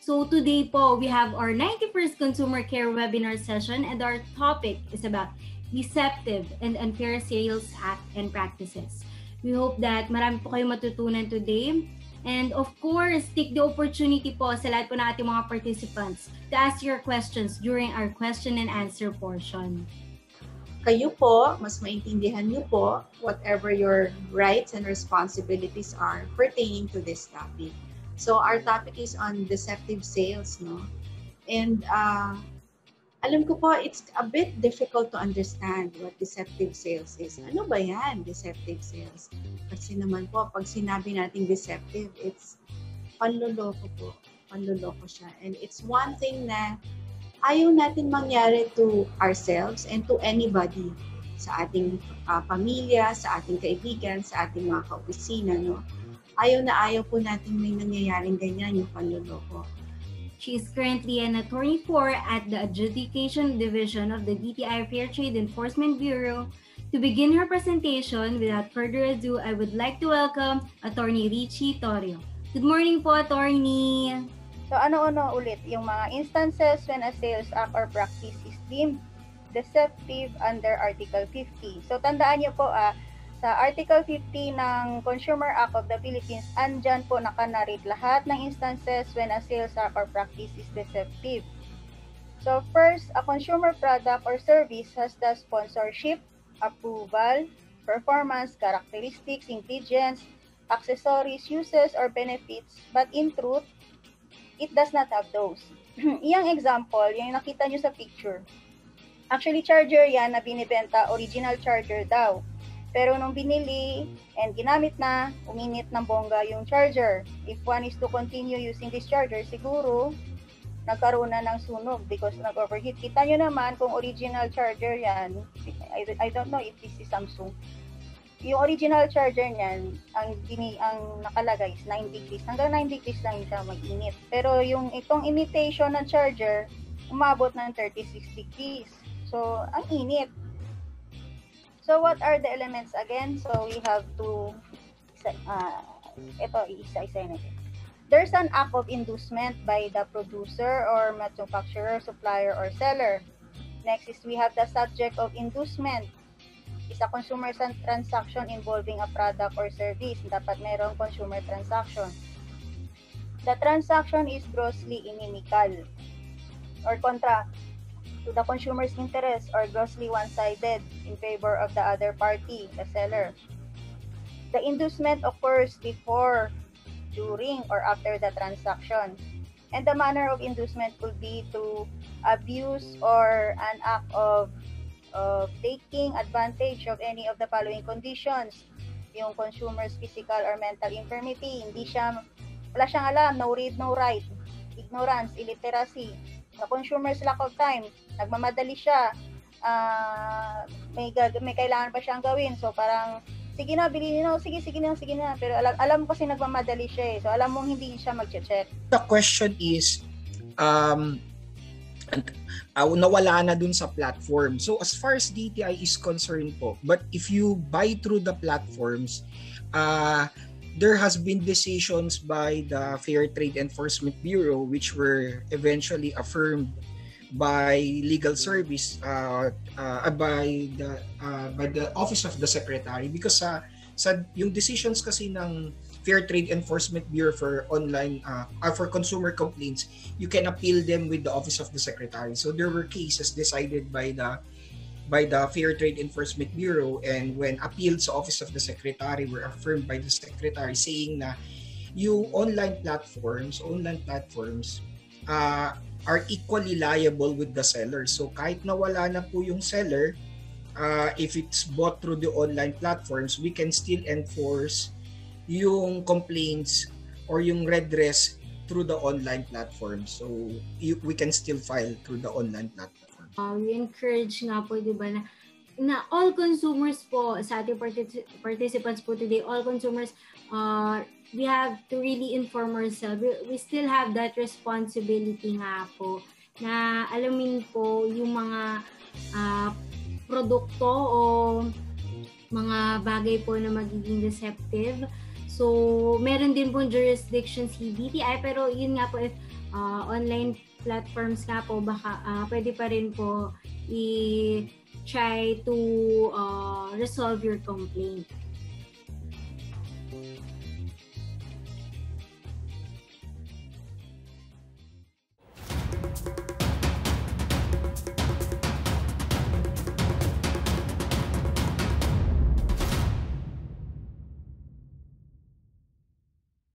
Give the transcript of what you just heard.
So today po, we have our 91st Consumer Care webinar session and our topic is about deceptive and unfair sales act and practices. We hope that marami po kayong matutunan today. And of course, take the opportunity po sa lahat po ng ating mga participants to ask your questions during our question and answer portion. Kayo po, mas maintindihan niyo po whatever your rights and responsibilities are pertaining to this topic. So our topic is on deceptive sales, no? And alam ko po, it's a bit difficult to understand what deceptive sales is. Ano ba yan, deceptive sales? Kasi naman po, pag sinabi natin deceptive, it's panloloko po. Panloloko siya. And it's one thing na ayaw natin mangyari to ourselves and to anybody sa ating pamilya, sa ating kaibigan, sa ating mga kaopisina, no? Ayaw na ayaw po natin may nangyayaring ganyan yung panloloko. She is currently an attorney at the Adjudication Division of the DTI Fair Trade Enforcement Bureau. To begin her presentation, without further ado, I would like to welcome Attorney Richie Torrio. Good morning po, Attorney! So ano-ano ulit yung mga instances when a sales act or practice is deemed deceptive under Article 50. So tandaan niyo po sa Article 50 ng Consumer Act of the Philippines, andyan po nakanarate lahat ng instances when a sales act or practice is deceptive. So first, a consumer product or service has the sponsorship, approval, performance, characteristics, ingredients, accessories, uses, or benefits, but in truth, it does not have those. Iyang example, yung nakita nyo sa picture. Actually, charger yan na binibenta, original charger daw. Pero nung binili and ginamit na, uminit ng bongga yung charger. If one is to continue using this charger, siguro nagkaroon na ng sunog because nag-overheat. Kita nyo naman kung original charger yan, I don't know if this is Samsung. Yung original charger niyan, ang nakalagay is 9 degrees. Hanggang 9 degrees lang siya mag-init. Pero yung itong imitation ng charger, umabot ng 36 degrees. So, ang init. So, what are the elements again? So, we have to, ito, isa-isa natin. There's an act of inducement by the producer or manufacturer, supplier, or seller. Next is we have the subject of inducement. Is a consumer transaction involving a product or service. Dapat mayroong consumer transaction. The transaction is grossly inimical or contra to the consumer's interest or grossly one-sided in favor of the other party, the seller. The inducement occurs before, during, or after the transaction. And the manner of inducement could be to abuse or an act of taking advantage of any of the following conditions. Yung consumer's physical or mental infirmity, wala siyang alam, no read, no write, ignorance, illiteracy, the consumer's lack of time, nagmamadali siya, may kailangan pa siyang gawin, so parang sige na, bilhin na, sige na, pero alam ko kasi nagmamadali siya so alam mong hindi siya mag-check. The question is nawala na dun sa platform. So as far as DTI is concerned po, but if you buy through the platforms, there has been decisions by the Fair Trade Enforcement Bureau which were eventually affirmed by legal service by the Office of the Secretary because yung decisions kasi ng Fair Trade Enforcement Bureau for online for consumer complaints, you can appeal them with the Office of the Secretary. So there were cases decided by the Fair Trade Enforcement Bureau, and when appeals sa Office of the Secretary were affirmed by the Secretary saying na yung online platforms are equally liable with the seller. So kahit nawala na po yung seller, if it's bought through the online platforms, we can still enforce yung complaints or yung redress through the online platform. So we can still file through the online platform. We encourage nga po, di ba, na all consumers po, sa ating participants po today, all consumers, we have to really inform ourselves. We still have that responsibility nga po na alamin po yung mga produkto o mga bagay po na magiging deceptive. So, meron din pong jurisdiction si DTI, pero yun nga po, if online platforms nga po, baka pwede pa rin po i-try to resolve your complaint.